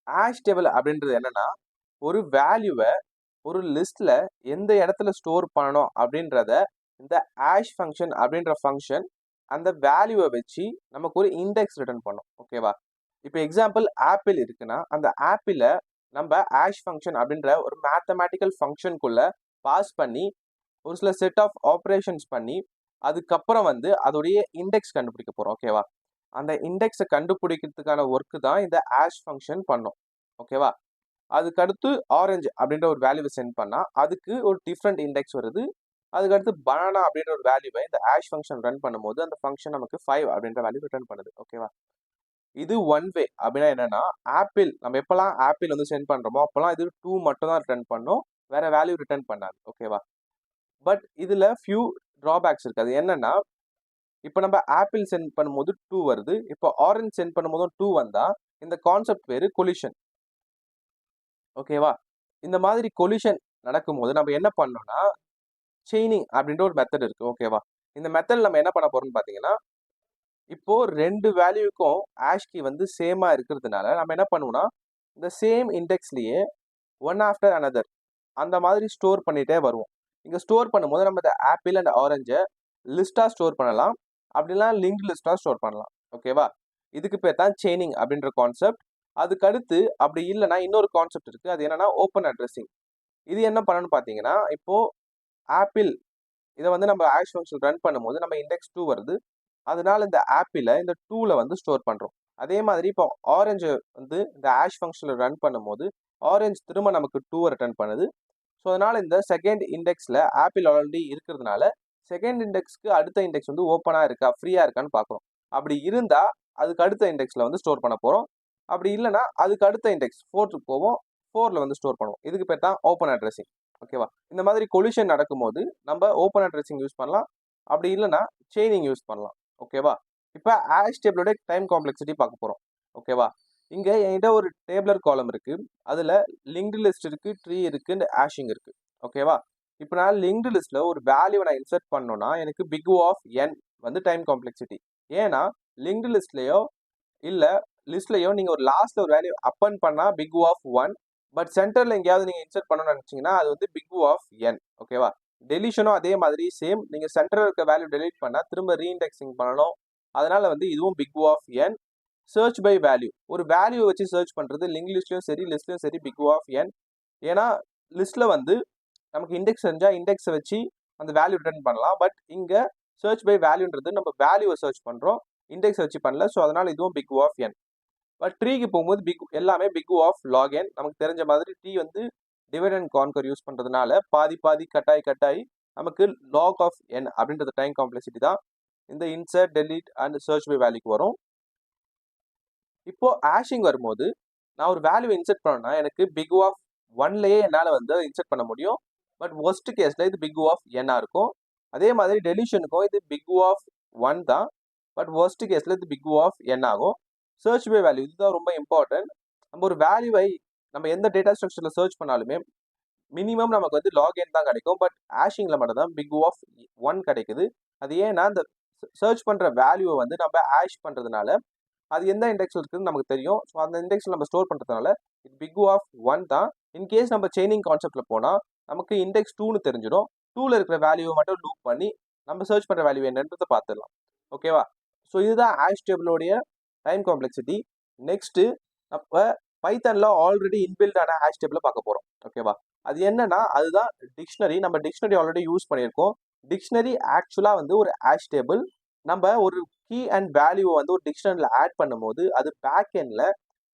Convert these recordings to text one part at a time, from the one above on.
Hash table அப்படின்றது என்னன்னா ஒரு வேல்யூவை ஒரு லிஸ்ட்ல எந்த இடத்துல ஸ்டோர் பண்ணணும் அப்படின்றத இந்த ஹாஷ் ஃபங்க்ஷன் அப்படின்ற ஃபங்க்ஷன் அந்த வேல்யூவை வச்சு நமக்கு ஒரு இண்டெக்ஸ் ரிட்டர்ன் பண்ணும். ஓகேவா? இப்போ எக்ஸாம்பிள் ஆப்பிள் இருக்குன்னா அந்த ஆப்பிளை நம்ம ஹாஷ் ஃபங்க்ஷன் அப்படின்ற ஒரு மேத்தமேட்டிக்கல் ஃபங்க்ஷனுக்குள்ள பாஸ் பண்ணி ஒரு சில செட் ஆஃப் ஆப்ரேஷன்ஸ் பண்ணி அதுக்கப்புறம் வந்து அதோடைய இண்டெக்ஸ் கண்டுபிடிக்க போறோம். ஓகேவா? அந்த இண்டெக்ஸை கண்டுபிடிக்கிறதுக்கான ஒர்க்கு தான் இந்த ஹாஷ் ஃபங்க்ஷன் பண்ணும். ஓகேவா? அதுக்கடுத்து ஆரஞ்சு அப்படின்ற ஒரு வேல்யூவை சென்ட் பண்ணா அதுக்கு ஒரு டிஃப்ரெண்ட் இண்டெக்ஸ் வருது. அதுக்கடுத்து பனானா அப்படின்ற ஒரு வேல்யூவை இந்த ஹாஷ் ஃபங்க்ஷன் ரன் பண்ணும்போது அந்த ஃபங்க்ஷன் நமக்கு 5 அப்படின்ற வேல்யூ ரிட்டர்ன் பண்ணுது. ஓகேவா? இது ஒன் வே. அப்படின்னா என்னன்னா ஆப்பிள் நம்ம எப்பெல்லாம் ஆப்பிள் வந்து சென்ட் பண்றோமோ அப்பெல்லாம் இது 2 மட்டும் தான் ரிட்டர்ன் பண்ணும், வேற வேல்யூ ரிட்டர்ன் பண்ணாது. ஓகேவா? பட் இதுல ஃபியூ டிராபேக்ஸ் இருக்கு. அது என்னன்னா இப்போ நம்ம ஆப்பிள் சென்ட் பண்ணும்போது 2 வருது, இப்போ ஆரஞ்சு சென்ட் பண்ணும்போதும் 2 வந்தா இந்த கான்செப்ட் பேரு கொலிஷன். ஓகேவா? இந்த மாதிரி கொலிஷன் நடக்கும்போது நம்ம என்ன பண்ணோம்னா செயினிங் அப்படின்ற ஒரு மெத்தட் இருக்கு. ஓகேவா? இந்த மெத்தட் நம்ம என்ன பண்ண போறோம்னு பாத்தீங்கன்னா இப்போ 2 வேல்யூக்கும் ஹாஷ் கீ வந்து சேமா இருக்கிறதுனால நம்ம என்ன பண்ணுவோம்னா இந்த சேம் இண்டெக்ஸ்லயே ஒன் ஆஃப்டர் அனதர் அந்த மாதிரி ஸ்டோர் பண்ணிட்டே வருவோம். இங்க ஸ்டோர் பண்ணும்போது நம்ம இந்த ஆப்பிள் அண்ட் ஆரஞ்சை லிஸ்டா ஸ்டோர் பண்ணலாம், அப்படிலாம் லிங்க் லிஸ்டா ஸ்டோர் பண்ணலாம். ஓகேவா? இதுக்கு பேர் தான் செயினிங் அப்படின்ற கான்செப்ட். அதுக்கு அடுத்து அப்படி இல்லைன்னா இன்னொரு கான்செப்ட் இருக்கு. அது என்னன்னா ஓப்பன் அட்ரஸிங். இது என்ன பண்ணணும்னு பாத்தீங்கன்னா இப்போ ஆப்பிள் இதை வந்து நம்ம ஹாஷ் ஃபங்க்ஷன் ரன் பண்ணும்போது நம்ம இண்டெக்ஸ் 2 வருது, அதனால இந்த ஆப்பிளை இந்த 2ல வந்து ஸ்டோர் பண்றோம். அதே மாதிரி இப்போ ஆரஞ்சு வந்து இந்த ஹாஷ் ஃபங்க்ஷனில் ரன் பண்ணும்போது ஆரஞ்சு திரும்ப நமக்கு 2 ரிட்டர்ன் பண்ணுது. ஸோ அதனால இந்த செகண்ட் இண்டெக்ஸ்ல ஆப்பிள் ஆல்ரெடி இருக்கிறதுனால செகண்ட் இண்டெக்ஸ்க்கு அடுத்த இண்டெக்ஸ் வந்து ஓப்பனா இருக்கா ஃப்ரீயா இருக்கான்னு பார்க்குறோம். அப்படி இருந்தா அதுக்கு அடுத்த இண்டெக்ஸ்ல வந்து ஸ்டோர் பண்ண போறோம். அப்படி இல்லைன்னா அதுக்கு அடுத்த இண்டெக்ஸ் 4க்கு போவோம், 4ல வந்து ஸ்டோர் பண்ணுவோம். இதுக்கு பேர் தான் ஓப்பன் அட்ரஸிங். ஓகேவா? இந்த மாதிரி கொலிஷன் நடக்கும்போது நம்ம ஓப்பன் அட்ரஸிங் யூஸ் பண்ணலாம், அப்படி இல்லைன்னா செயினிங் யூஸ் பண்ணலாம். ஓகேவா? இப்போ ஹாஷ் டேபிளோட டைம் காம்ப்ளெக்சிட்டி பார்க்க போறோம். ஓகேவா? இங்க என்கிட்ட ஒரு டேபிளர் காலம் இருக்கு, அதுல லிங்க்டு லிஸ்ட் இருக்கு, ட்ரீ இருக்கு, ஹேஷிங் இருக்கு. ஓகேவா? இப்போ நான் லிங்க்டு லிஸ்ட்ல ஒரு வேல்யூவை நான் இன்சர்ட் பண்ணணும்னா எனக்கு பிக் ஓ ஆஃப் என் வந்து டைம் காம்ப்ளெக்சிட்டி. ஏன்னா லிங்க்டு லிஸ்ட்லயோ இல்ல லிஸ்ட்லயோ நீங்க ஒரு லாஸ்ட்ல ஒரு வேல்யூ அப்பன் பண்ணா பிக் ஓ ஆஃப் 1, பட் சென்டர்ல எங்கேயாவது நீங்க இன்சர்ட் பண்ணணும்னு நினைச்சீங்கன்னா அது வந்து பிக் ஓ ஆஃப் என். ஓகேவா? டெலிஷனும் அதே மாதிரி சேம், நீங்க சென்டர்ல இருக்க வேல்யூ டெலீட் பண்ணா திரும்ப ரீஇண்டெக்ஸிங் பண்ணணும், அதனால வந்து இதுவும் big O of N. Search by value, ஒரு வேல்யூ வச்சு சர்ச் பண்றது லிங்க் லிஸ்ட்லயும் சரி லிஸ்ட்லயும் சரி பிக் ஓ ஆஃப் என். ஏன்னா லிஸ்ட்ல வந்து நமக்கு இண்டெக்ஸ் செஞ்சா இண்டெக்ஸை வச்சு அந்த வேல்யூ ரிட்டர்ன் பண்ணலாம், பட் இங்க சர்ச் பை வேல்யூன்றது நம்ம வேல்யூவை சர்ச் பண்றோம், இண்டெக்ஸ் வச்சு பண்ணல. ஸோ அதனால இதுவும் big O of n. But ட்ரீக்கு போகும்போது எல்லாமே big O of log n. நமக்கு தெரிஞ்ச மாதிரி ட்ரீ வந்து டிவைட் அண்ட் கான்கர் யூஸ் பண்றதுனால பாதி பாதி கட்டாய் நமக்கு லாக் ஆஃப் என் அப்படின்றது டைம் காம்ப்ளெக்சிட்டி தான் இந்த insert delete and search by வேல்யூக்கு வரும். இப்போ ஹேஷிங் வரும்போது நான் ஒரு வேல்யூ இன்சர்ட் பண்ணணும்னா எனக்கு பிக் ஓ ஆஃப் 1லயே என்னால் வந்து இன்சர்ட் பண்ண முடியும், பட் ஒர்ஸ்ட் கேஸ்ல இது பிக் ஓ ஆஃப் என்னா இருக்கும். அதே மாதிரி டெலிஷனுக்கும் இது பிக் ஓ ஆஃப் 1 தான், பட் ஒர்ஸ்ட் கேஸ்ல இது பிக் ஓ ஆஃப் என் ஆகும். சர்ச் பை வேல்யூ இதுதான் ரொம்ப இம்பார்ட்டன்ட். நம்ம ஒரு வேல்யூவை நம்ம எந்த டேட்டா ஸ்ட்ரக்சர்ல சர்ச் பண்ணாலுமே மினிமம் நமக்கு வந்து லாக் என் தான் கிடைக்கும், பட் ஹேஷிங்ல மட்டும் தான் பிக் ஓ ஆஃப் 1 கிடைக்குது. அது ஏன்னா இந்த சர்ச் பண்ற வேல்யூவை வந்து நம்ம ஹேஷ் பண்றதுனால அது எந்த இண்டெக்ஸ்ல இருக்குன்னு நமக்கு தெரியும். ஸோ அந்த இண்டெக்ஸ்ல நம்ம ஸ்டோர் பண்றதுனால இது பிக் ஓ ஆஃப் 1 தான். இன்கேஸ் நம்ம செயினிங் கான்செப்ட்ல போனா நமக்கு இண்டெக்ஸ் 2ன்னு தெரிஞ்சிடும். 2ல இருக்கிற வேல்யூவை மட்டும் லூப் பண்ணி நம்ம சர்ச் பண்ற வேல்யூ என்னன்றதை பார்த்துடலாம். ஓகேவா? ஸோ இதுதான் ஹாஷ் டேபிளோடைய டைம் காம்ப்ளெக்சிட்டி. நெக்ஸ்ட் நம்ம பைத்தன்ல ஆல்ரெடி இன்பில்டான ஹாஷ் டேபிள பார்க்க போறோம். ஓகேவா? அது என்னன்னா அதுதான் டிக்ஷனரி. நம்ம டிக்ஷனரி ஆல்ரெடி யூஸ் பண்ணியிருக்கோம். டிக்ஷனரி ஆக்சுவலா வந்து ஒரு ஹாஷ் டேபிள். நம்ம ஒரு கீ அண்ட் வேல்யூ வந்து ஒரு டிக்ஷனரியில் ஆட் பண்ணும்போது அது பேக் எண்ட்ல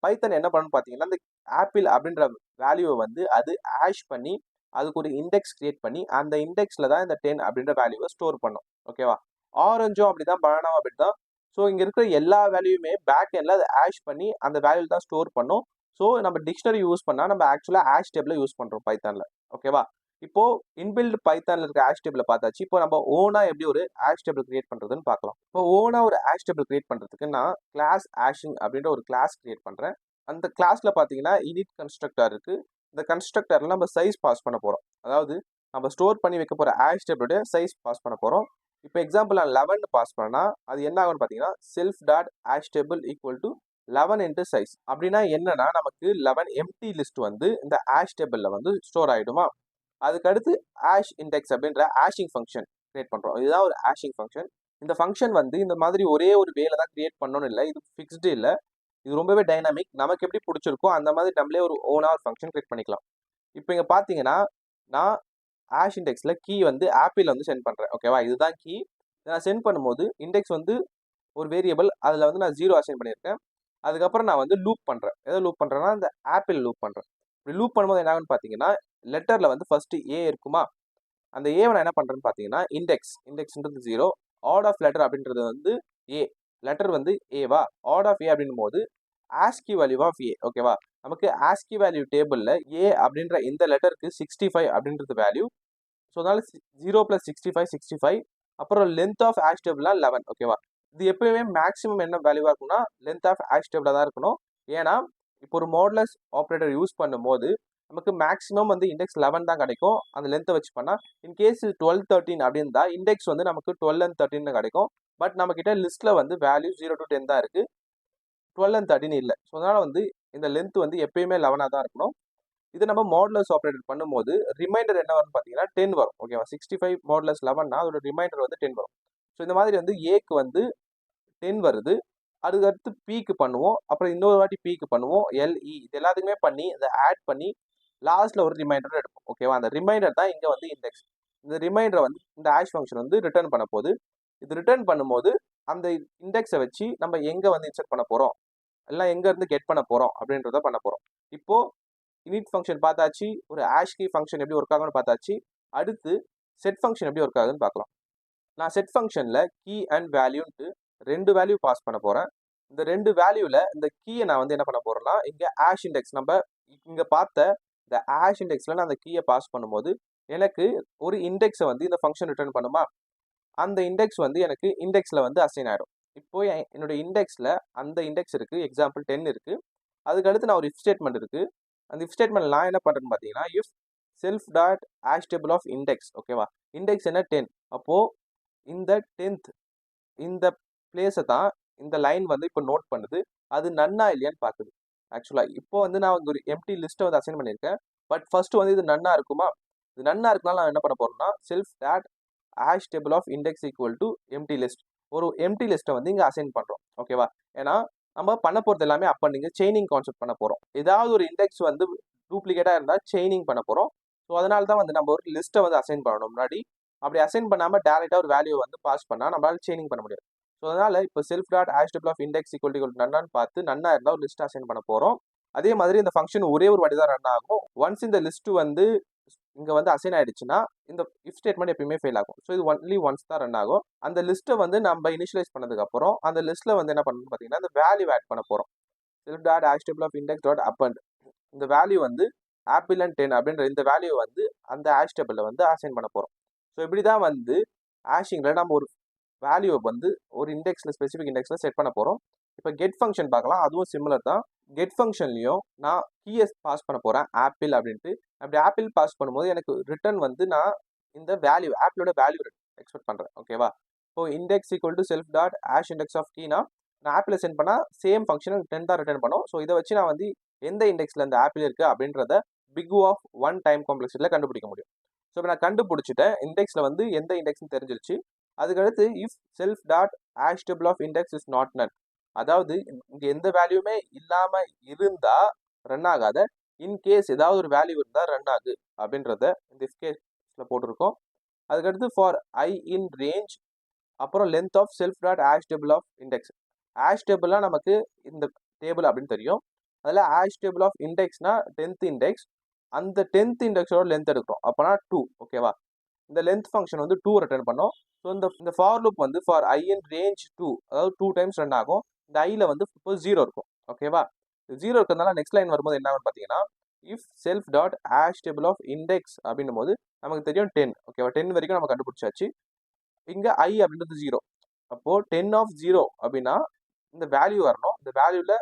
பைத்தன் என்ன பண்ணணும் பார்த்தீங்கன்னா அந்த ஆப்பிள் அப்படின்ற வேல்யூவை வந்து அது ஹேஷ் பண்ணி அதுக்கு ஒரு இண்டெக்ஸ் கிரியேட் பண்ணி அந்த இண்டெக்ஸ்ல தான் இந்த 10 அப்படின்ற வேல்யூவை ஸ்டோர் பண்ணும். ஓகேவா? ஆரஞ்சும் அப்படிதான், பனானாவும் அப்படிதான். ஸோ இங்க இருக்கிற எல்லா வேல்யூமே பேக் எண்ட்ல அதை ஹேஷ் பண்ணி அந்த வேல்யூ தான் ஸ்டோர் பண்ணும். ஸோ நம்ம டிக்ஷனரி யூஸ் பண்ணா நம்ம ஆக்சுவலா ஹேஷ் டேபிள யூஸ் பண்றோம் பைத்தான்ல. ஓகேவா? இப்போ இன்பில்ட் பைத்தான்ல இருக்க ஹேஷ் டேபிள பார்த்தாச்சு. இப்போ நம்ம ஓனா எப்படி ஒரு ஹேஷ் டேபிள் கிரியேட் பண்றதுன்னு பார்க்கலாம். இப்போ ஓனா ஒரு ஹேஷ் டேபிள் கிரியேட் பண்றதுக்கு நான் கிளாஸ் ஹேஷிங் அப்படின்ற ஒரு கிளாஸ் கிரியேட் பண்றேன். அந்த கிளாஸ்ல பாத்தீங்கன்னா இனிட் கன்ஸ்ட்ரக்டர் இருக்கு. இந்த கன்ஸ்ட்ரக்டர்ல நம்ம சைஸ் பாஸ் பண்ண போறோம், அதாவது நம்ம ஸ்டோர் பண்ணி வைக்க போற ஹேஷ் டேபிளோட சைஸ் பாஸ் பண்ண போறோம். இப்போ எக்ஸாம்பிள் நான் 11 பாஸ் பண்ணா அது என்ன ஆகும்னு பாத்தீங்கன்னா self dot hash table equal to 11 into size அப்படின்னா என்னன்னா நமக்கு 11 எம்டி லிஸ்ட் வந்து இந்த ஆஷ் டேபிளில் வந்து ஸ்டோர் ஆகிடுமா. அதுக்கு அடுத்து ஆஷ் இண்டெக்ஸ் அப்படின்ற ஆஷிங் ஃபங்க்ஷன் கிரியேட் பண்ணுறோம். இதுதான் ஒரு ஆஷிங் ஃபங்க்ஷன். இந்த ஃபங்க்ஷன் வந்து இந்த மாதிரி ஒரே ஒரு வேலை தான் கிரியேட் பண்ணணும்னு இல்லை, இது ஃபிக்ஸ்டு இல்லை, இது ரொம்பவே டைனாமிக். நமக்கு எப்படி பிடிச்சிருக்கோ அந்த மாதிரி நம்மளே ஒரு ஓனாக ஒரு ஃபங்க்ஷன் கிரியேட் பண்ணிக்கலாம். இப்போ இங்கே பார்த்தீங்கன்னா நான் ஆஷ் இண்டெக்ஸில் கீ வந்து ஆப்பிள் வந்து சென்ட் பண்ணுறேன். ஓகேவா, இதுதான் கீ. நான் சென்ட் பண்ணும்போது இண்டெக்ஸ் வந்து ஒரு வேரியபிள், அதில் வந்து நான் 0 அசைன் பண்ணியிருக்கேன். அதுக்கப்புறம் நான் வந்து லூப் பண்ணுறேன். எதை லூப் பண்ணுறேன்னா இந்த ஆப்பிள் லூப் பண்ணுறேன். இப்படி லூப் பண்ணும்போது என்ன ஆகுன்னு பார்த்தீங்கன்னா லெட்டரில் வந்து ஃபர்ஸ்ட் ஏ இருக்குமா, அந்த ஏவை நான் என்ன பண்ணுறேன்னு பார்த்தீங்கன்னா இண்டெக்ஸ்ன்றது 0, ஆட் ஆஃப் லெட்டர் அப்படின்றது வந்து ஏ, லெட்டர் வந்து ஏவா, ஆட் ஆஃப் ஏ அப்படின்னும் போது ஆஸ்கி வேல்யூ ஆஃப் ஏ. ஓகேவா, நமக்கு ஆஸ்கி வேல்யூ டேபிளில் ஏ அப்படின்ற இந்த லெட்டருக்கு 65 அப்படின்றது வேல்யூ. ஸோ அதனால 0 + 65 65. அப்புறம் லென்த் ஆஃப் ஆஷ் டேபிள்னா 11. ஓகேவா, இது எப்பயுமே மேக்ஸிமம் என்ன வேல்யூவாக இருக்கும்னா லென்த் ஆஃப் ஆஷ் டேபிளாக தான் இருக்கணும். ஏன்னா இப்போ ஒரு மாடுலஸ் ஆப்ரேட்டர் யூஸ் பண்ணும்போது நமக்கு மேக்ஸிமம் வந்து இண்டெக்ஸ் 11 தான் கிடைக்கும் அந்த லென்த்தை வச்சு பண்ணால். இன்கேஸ் 12 13 அப்படின்னு தான் இண்டெக்ஸ் வந்து நமக்கு 12 and 13 கிடைக்கும். பட் நம்ம கிட்ட லிஸ்ட்டில் வந்து வேல்யூ 0 to 10 தான் இருக்குது, 12 and 13 இல்லை. ஸோ அதனால் வந்து இந்த லென்த் வந்து எப்பயுமே 11ஆக தான் இருக்கணும். இது நம்ம மாடுலஸ் ஆப்ரேட்டர் பண்ணும்போது ரிமைண்டர் என்ன வரும்னு பார்த்தீங்கன்னா 10 வரும். ஓகேவா, 65 மாடுலஸ் 11னா அதோட ரிமைண்டர் வந்து 10 வரும். ஸோ இந்த மாதிரி வந்து ஏக்கு வந்து 10 வருது. அதுக்கடுத்து பீக்கு பண்ணுவோம், அப்புறம் இன்னொரு வாட்டி பீக்கு பண்ணுவோம், எல்இ இது எல்லாத்துக்குமே பண்ணி அதை ஆட் பண்ணி லாஸ்ட்டில் ஒரு ரிமைண்டர் எடுப்போம். ஓகேவா, அந்த ரிமைண்டர் தான் இங்கே வந்து இண்டெக்ஸ். இந்த ரிமைண்டரை வந்து இந்த ஆஷ் ஃபங்க்ஷன் வந்து ரிட்டர்ன் பண்ண போகுது. இது ரிட்டர்ன் பண்ணும்போது அந்த இண்டெக்ஸை வச்சு நம்ம எங்கே வந்து இன்சர்ட் பண்ண போகிறோம், எல்லாம் எங்கேருந்து கெட் பண்ண போகிறோம் அப்படின்றத பண்ண போகிறோம். இப்போது init ஃபங்க்ஷன் பார்த்தாச்சு, ஒரு ஆஷ் கீ ஃபங்க்ஷன் எப்படி ஒர்க் ஆகும்னு பார்த்தாச்சு. அடுத்து செட் ஃபங்க்ஷன் எப்படி ஒர்க் ஆகுதுன்னு பார்க்கலாம். நான் செட் ஃபங்க்ஷனில் கீ அண்ட் வேல்யூன்ட்டு 2 வேல்யூ பாஸ் பண்ண போகிறேன். இந்த 2 வேல்யூவில் இந்த கீயை நான் வந்து என்ன பண்ண போகிறேன்னா இங்கே ஆஷ் இண்டெக்ஸ் நம்ம இங்கே பார்த்த இந்த ஆஷ் இண்டெக்ஸில் நான் அந்த கீயை பாஸ் பண்ணும்போது எனக்கு ஒரு இண்டெக்ஸை வந்து இந்த ஃபங்க்ஷன் ரிட்டர்ன் பண்ணுமா, அந்த இண்டெக்ஸ் வந்து எனக்கு இண்டெக்ஸில் வந்து அசைன் ஆகிடும். இப்போது என்னோட இண்டெக்ஸில் அந்த இண்டெக்ஸ் இருக்குது, எக்ஸாம்பிள் 10 இருக்குது. அதுக்கடுத்து நான் ஒரு இஃப் ஸ்டேட்மெண்ட் இருக்குது. அந்த இஃப் ஸ்டேட்மெண்ட் நான் என்ன பண்ணுறேன்னு பார்த்தீங்கன்னா if self dot hash table of index. ஓகேவா, இண்டெக்ஸ் என்ன 10, அப்போது இந்த 10th இந்த பிளேஸை தான் இந்த லைன் வந்து இப்போ நோட் பண்ணுது, அது நன்னா இல்லையான்னு பார்க்குது. ஆக்சுவலாக இப்போ வந்து நான் ஒரு எம்டி லிஸ்ட்டை வந்து அசைன் பண்ணியிருக்கேன். பட் ஃபர்ஸ்ட் வந்து இது நன்னா இருக்குமா, இது நன்னா இருக்கனால நான் என்ன பண்ண போகிறேன்னா self dot hash table of index equal to empty list, ஒரு எம்டி லிஸ்ட்டை வந்து இங்கே அசைன் பண்ணுறோம். ஓகேவா, ஏன்னா நம்ம பண்ண போகிறது எல்லாமே அப்போ நீங்கள் செயினிங் கான்செப்ட் பண்ண போகிறோம். ஏதாவது ஒரு இண்டெக்ஸ் வந்து டூப்ளிகேட்டாக இருந்தால் செயினிங் பண்ண போகிறோம். ஸோ அதனால தான் வந்து நம்ம ஒரு லிஸ்ட்டை வந்து அசைன் பண்ணணும். முன்னாடி அப்படி அசைன் பண்ணாமல் டேரெக்டாக ஒரு வேல்யூ வந்து பாஸ் பண்ணால் நம்மளால செயினிங் பண்ண முடியாது. ஸோ அதனால் இப்போ self dot hash table of index equal to நன்னான்னு பார்த்து நன்னா இருந்தால் ஒரு லிஸ்ட் அசைன் பண்ண போகிறோம். அதே மாதிரி இந்த ஃபங்க்ஷன் ஒரே ஒரு வாட்டி தான் ரன் ஆகும். ஒன்ஸ் இந்த லிஸ்ட்டு வந்து இங்கே வந்து அசைன் ஆகிடுச்சுன்னா இந்த இஃப் ஸ்டேட்மெண்ட் எப்பயுமே ஃபெயில் ஆகும். ஸோ இது ஒன்லி ஒன்ஸ் தான் ரன் ஆகும். அந்த லிஸ்ட்டை வந்து நம்ம இனிஷியலைஸ் பண்ணதுக்கப்புறம் அந்த லிஸ்ட்டில் வந்து என்ன பண்ணணும்னு பார்த்தீங்கன்னா இந்த வேல்யூ ஆட் பண்ண போகிறோம். Self dot hash table of index dot append, இந்த வேல்யூ வந்து ஆப்பிள் அண்ட் 10 அப்படின்ற இந்த வேல்யூ வந்து அந்த ஆஷ் டேபிளில் வந்து அசைன் பண்ண போகிறோம். ஸோ இப்படி தான் வந்து ஆஷிங்கில் நம்ம ஒரு வேல்யூ வந்து ஒரு இண்டெக்ஸில் ஸ்பெசிஃபிக் இண்டெக்ஸில் செட் பண்ண போகிறோம். இப்போ கெட் ஃபங்க்ஷன் பார்க்கலாம், அதுவும் சிமிலர் தான். கெட் ஃபங்க்ஷன்லையும் நான் கீஎஸ் பாஸ் பண்ண போகிறேன் ஆப்பிள் அப்படின்ட்டு. அப்படி ஆப்பிள் பாஸ் பண்ணும்போது எனக்கு ரிட்டர்ன் வந்து நான் இந்த வேல்யூ ஆப்பிளோட வேல்யூ எக்ஸ்பெக்ட் பண்ணுறேன். ஓகேவா, இப்போ index equal to self dot hash index of கீனா நான் ஆப்பிள் சென்ட் பண்ணால் சேம் ஃபங்க்ஷன் 10 தான் ரிட்டர்ன் பண்ணும். ஸோ இதை வச்சு நான் வந்து எந்த இண்டெக்ஸில் இந்த ஆப்பிள் இருக்குது அப்படின்றத பிக் ஆஃப் 1 டைம் காம்ப்ளெக்ஸில் கண்டுபிடிக்க முடியும். ஸோ இப்போ நான் கண்டுபிடிச்சிட்டேன், இண்டெக்ஸில் வந்து எந்த இண்டெக்ஸ்னு தெரிஞ்சிருச்சு. அதுக்கடுத்து if self dot hash table of index is not none, அதாவது இங்கே எந்த வேல்யூமே இல்லாமல் இருந்தால் ரன் ஆகாத, இன்கேஸ் ஏதாவது ஒரு வேல்யூ இருந்தால் ரன் ஆகு அப்படின்றத இந்த இஃப் கேஸில் போட்டிருக்கோம். அதுக்கடுத்து ஃபார் ஐ இன் ரேஞ்ச், அப்புறம் length of self dot hash table of index. Hash டேபிள்லாம் நமக்கு இந்த டேபிள் அப்படின்னு தெரியும். அதில் ஆஷ் டேபிள் ஆஃப் இண்டெக்ஸ்னா 10th இண்டெக்ஸ், அந்த 10th இண்டெக்ஸோட லென்த் எடுக்கிறோம், அப்போனா 2. ஓகேவா, இந்த லென்த் ஃபங்க்ஷன் வந்து 2 ரிட்டர்ன் பண்ணோம். ஸோ இந்த ஃபார் லூப் வந்து ஃபார் ஐ இன் ரேஞ்ச் 2, அதாவது 2 டைம்ஸ் ரன் ஆகும். இந்த ஐயில் வந்து இப்போ 0 இருக்கும். ஓகேவா, 0 இருக்கிறதுனால நெக்ஸ்ட் லைன் வரும்போது என்ன ஆகும்னு பார்த்தீங்கன்னா if self dot hash table of index அப்படின்னும் போது நமக்கு தெரியும் 10. ஓகேவா, 10 வரைக்கும் நம்ம கண்டுபிடிச்சாச்சு. இங்கே ஐ அப்படின்றது 0, அப்போது 10 ஆஃப் 0 அப்படின்னா இந்த வேல்யூ வரணும். இந்த வேல்யூவில்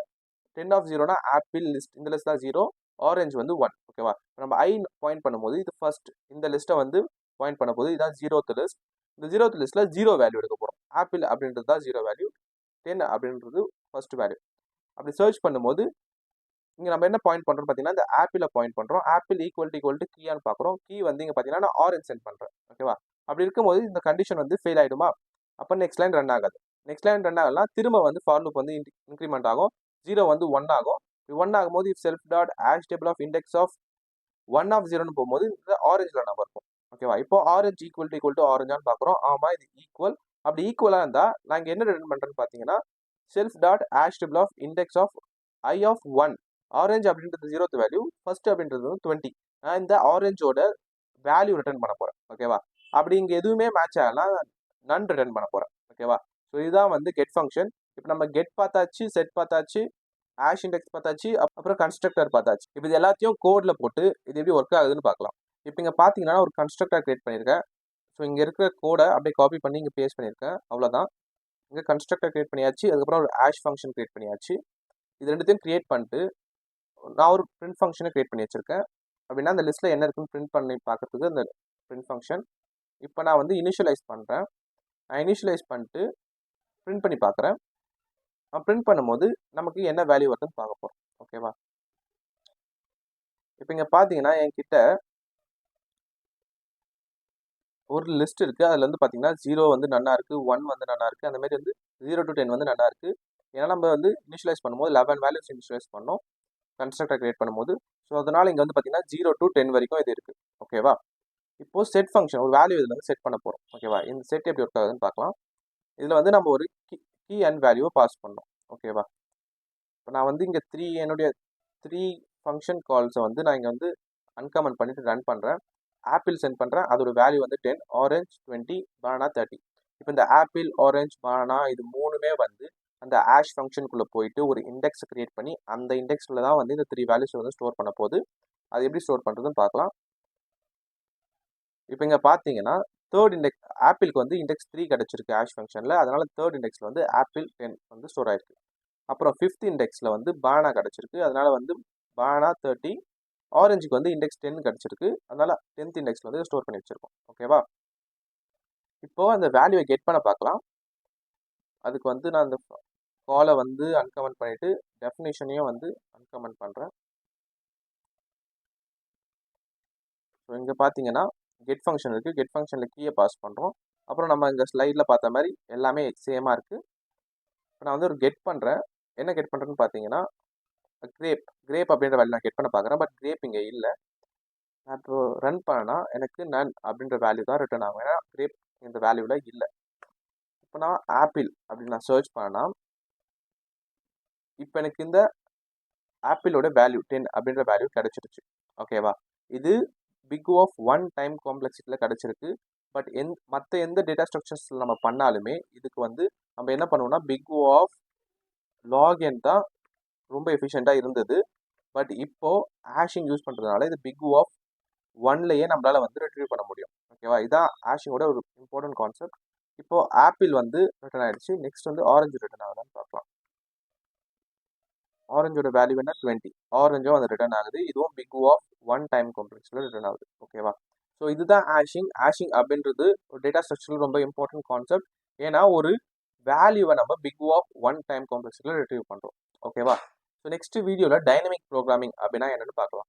10 ஆஃப் 0னா ஆப்பிள் லிஸ்ட், இந்த லிஸ்ட் தான் 0, ஆரஞ்ச் வந்து 1. ஓகேவா, நம்ம ஐ பாயிண்ட் பண்ணும்போது இது ஃபர்ஸ்ட் இந்த லிஸ்ட்டை வந்து பாயிண்ட் பண்ண போது இதுதான் 0th லிஸ்ட். இந்த 0th லிஸ்ட்டில் 0 வேல்யூ எடுக்க போகிறோம். ஆப்பிள் அப்படின்றது தான் 0 வேல்யூ, 10 அப்படின்றது ஃபர்ஸ்ட் வேல்யூ. அப்படி சர்ச் பண்ணும்போது இங்கே நம்ம என்ன பாயிண்ட் பண்ணுறோம் பார்த்தீங்கன்னா இந்த ஆப்பிளை பாயிண்ட் பண்ணுறோம். ஆப்பிள் ஈக்குவல் டு கீயான்னு பார்க்குறோம். கீ வந்து இங்கே பார்த்தீங்கன்னா நான் ஆரஞ்ச் சென்ட் பண்ணுறேன். ஓகேவா? அப்படி இருக்கும்போது இந்த கண்டிஷன் வந்து ஃபெயில் ஆகிடுமா? அப்போ நெக்ஸ்ட் லைன் ரன் ஆகாது. நெக்ஸ்ட் லைன் ரன் ஆகலாம் திரும்ப வந்து ஃபார் லூப் வந்து இன்க்ரிமெண்ட் ஆகும். 0 வந்து 1 ஆகும். 1 ஆகும்போது if self dot hash table of index of 1 of 0ன்னு போகும்போது இந்த ஆரஞ்சில் நம்ம இருக்கும். ஓகேவா? இப்போ ஆரஞ்ச் ஈக்குவல் டு ஆரஞ்சான்னு பார்க்குறோம். ஆமாம், இது ஈக்குவல். அப்படி ஈக்குவலாக இருந்தால் நான் இங்கே என்ன ரிட்டர்ன் பண்ணுறேன்னு பார்த்தீங்கன்னா self dot hash table of index of I of 1. Orange அப்படின்றது 0th வேல்யூ, ஃபர்ஸ்ட் அப்படின்றது வந்து 20. நான் இந்த ஆரஞ்சோட வேல்யூ ரிட்டர்ன் பண்ண போகிறேன். ஓகேவா? அப்படி இங்கே எதுவுமே மேட்ச் ஆகலாம் நன் ரிட்டர்ன் பண்ண போகிறேன். ஓகேவா? ஸோ இதுதான் வந்து கெட் ஃபங்க்ஷன். இப்போ நம்ம கெட் பார்த்தாச்சு, செட் பார்த்தாச்சு, ஆஷ் இண்டெக்ஸ் பார்த்தாச்சு, அப்புறம் கன்ஸ்ட்ரக்டர் பார்த்தாச்சு. இப்போ இது எல்லாத்தையும் கோடில் போட்டு இது எப்படி ஒர்க் ஆகுதுன்னு பார்க்கலாம். இப்போ இங்கே பார்த்தீங்கன்னா ஒரு கன்ஸ்ட்ரக்டர் கிரியேட் பண்ணியிருக்கேன். ஸோ இங்கே இருக்கிற கோடை அப்படியே காப்பி பண்ணி இங்கே பேஸ்ட் பண்ணியிருக்கேன். அவ்வளோதான். இங்கே கன்ஸ்ட்ரக்டர் கிரியேட் பண்ணியாச்சு, அதுக்கப்புறம் ஒரு ஆஷ் ஃபங்க்ஷன் கிரியேட் பண்ணியாச்சு. இது ரெண்டுத்தையும் கிரியேட் பண்ணிட்டு நான் ஒரு பிரிண்ட் ஃபங்க்ஷனை கிரியேட் பண்ணி வச்சிருக்கேன். அப்படின்னா அந்த லிஸ்ட்டில் என்ன இருக்குன்னு பிரிண்ட் பண்ணி பார்க்கறதுக்கு அந்த பிரிண்ட் ஃபங்க்ஷன். இப்போ நான் வந்து இனிஷியலைஸ் பண்ணுறேன். நான் இனிஷியலைஸ் பண்ணிட்டு பிரிண்ட் பண்ணி பார்க்குறேன். நான் பிரிண்ட் பண்ணும்போது நமக்கு என்ன வேல்யூ வருதுன்னு பார்க்க போகிறோம். ஓகேவா? இப்போ இங்கே பார்த்தீங்கன்னா என்கிட்ட ஒரு லிஸ்ட் இருக்குது. அதில் வந்து பார்த்தீங்கன்னா 0 வந்து நன்னா இருக்குது, 1 வந்து நன்னா இருக்குது, அந்த மாதிரி வந்து 0 to 10 வந்து நன்னா இருக்குது. ஏன்னா நம்ம வந்து இனிஷியலைஸ் பண்ணும்போது 11 வேல்யூஸ் இனிஷியலைஸ் பண்ணோம் கன்ஸ்ட்ரக்டர் கிரியேட் பண்ணும்போது. ஸோ அதனால் இங்கே வந்து பார்த்தீங்கன்னா 0 to 10 வரைக்கும் இது இருக்குது. ஓகேவா? இப்போது செட் ஃபங்க்ஷன் ஒரு வேல்யூ இதில் வந்து செட் பண்ண போகிறோம். ஓகேவா? இந்த செட் எப்படி ஒர்க் ஆகுதுன்னு பார்க்கலாம். இதில் வந்து நம்ம ஒரு கீ அண்ட் வேல்யூவை பாஸ் பண்ணோம். ஓகேவா? இப்போ நான் வந்து இங்கே என்னுடைய 3 ஃபங்க்ஷன் கால்ஸை வந்து நான் இங்கே வந்து அன்காமன் பண்ணிவிட்டு ரன் பண்ணுறேன். ஆப்பிள் சென்ட் பண்ணுறேன். அதோட வேல்யூ வந்து 10, ஆரஞ்ச் 20, பனானா 30. இப்போ இந்த ஆப்பிள், ஆரஞ்ச், பனானா இது மூணுமே வந்து அந்த ஆஷ் ஃபங்க்ஷனுக்குள்ளே போயிட்டு ஒரு இண்டெக்ஸை கிரியேட் பண்ணி அந்த இண்டெக்ஸில் தான் வந்து இந்த 3 வேல்யூஸ் வந்து ஸ்டோர் பண்ண போகுது. அது எப்படி ஸ்டோர் பண்ணுறதுன்னு பார்க்கலாம். இப்போ இங்கே பார்த்தீங்கன்னா தேர்ட் இண்டெக்ஸ் ஆப்பிளுக்கு வந்து இண்டெக்ஸ் 3 கிடச்சிருக்கு ஆஷ் ஃபங்க்ஷனில். அதனால் தேர்ட் இண்டெக்ஸில் வந்து ஆப்பிள் 10 வந்து ஸ்டோர் ஆயிருக்கு. அப்புறம் 5th இண்டெக்ஸில் வந்து பனானா கிடச்சிருக்கு. அதனால் வந்து பனானா 30. ஆரஞ்சுக்கு வந்து இண்டெக்ஸ் 10 கிடச்சிருக்கு. அதனால் 10th இண்டெக்ஸில் வந்து ஸ்டோர் பண்ணி வச்சுருக்கோம். ஓகேவா? இப்போது அந்த வேல்யூவை கெட் பண்ண பார்க்கலாம். அதுக்கு வந்து நான் அந்த காலை வந்து அன்கமெண்ட் பண்ணிவிட்டு டெஃபினேஷனையும் வந்து அன்கமெண்ட் பண்ணுறேன். ஸோ இங்கே பார்த்தீங்கன்னா கெட் ஃபங்க்ஷன் இருக்குது. கெட் ஃபங்க்ஷனில் கீயை பாஸ் பண்ணுறோம். அப்புறம் நம்ம இந்த ஸ்லைடில் பார்த்த மாதிரி எல்லாமே சேமாக இருக்குது. இப்போ நான் வந்து ஒரு கெட் பண்ணுறேன். என்ன கெட் பண்ணுறேன்னு பார்த்தீங்கன்னா கிரேப் அப்படின்ற வேல்யூ நான் கெட் பண்ண பார்க்குறேன். பட் கிரேப் இங்கே இல்லை. நான் இப்போ ரன் பண்ணனா எனக்கு நன் அப்படின்ற வேல்யூ தான் ரிட்டர்ன் ஆகும். ஏன்னா கிரேப் இந்த வேல்யூவில் இல்லை. இப்போ நான் ஆப்பிள் அப்படின்னு நான் சர்ச் பண்ணனா இப்போ எனக்கு இந்த ஆப்பிளோட வேல்யூ 10 அப்படின்ற வேல்யூ கிடச்சிருச்சு. ஓகேவா? இது பிக் ஆஃப் 1 டைம் காம்ப்ளெக்சிட்டியில் கிடச்சிருக்கு. பட் மற்ற எந்த டேட்டா ஸ்ட்ரக்சர்ஸில் நம்ம பண்ணாலுமே இதுக்கு வந்து நம்ம என்ன பண்ணுவோம்னா பிக் ஆஃப் லாக் என் தான் ரொம்ப எஃபிஷியண்ட்டாக இருந்தது. பட் இப்போது ஹேஷிங் யூஸ் பண்ணுறதுனால இது பிக் ஆஃப் 1லேயே நம்மளால் வந்து ரிட்ரீவ் பண்ண முடியும். ஓகேவா? இதுதான் ஹேஷிங்கோட ஒரு இம்பார்ட்டன்ட் கான்செப்ட். இப்போது ஆப்பிள் வந்து ரிட்டர்ன் ஆகிடுச்சு. நெக்ஸ்ட் வந்து ஆரஞ்சு ரிட்டர்ன் ஆகுதான்னு பார்க்கலாம். ஆரஞ்சோட வேல்யூ என்ன 20. ஆரஞ்சும் வந்து ரிட்டர்ன் ஆகுது. இதுவும் பிக் ஆஃப் 1 டைம் காம்ப்ளெக்ஸில் ரிட்டர்ன் ஆகுது. ஓகேவா? ஸோ இதுதான் ஹேஷிங். ஹேஷிங் அப்படின்றது ஒரு டேட்டா ஸ்ட்ரக்சரில் ரொம்ப இம்பார்ட்டன்ட் கான்செப்ட். ஏன்னா ஒரு வேல்யூவை நம்ம பிக் ஆஃப் 1 டைம் காம்ப்ளெக்ஸில் ரிட்ரீவ் பண்ணுறோம். ஓகேவா? ஸோ நெக்ஸ்ட் வீடியோவில் டைனமிக் ப்ரோக்ராமிங் அப்படின்னா என்னென்னு பார்க்கலாம்.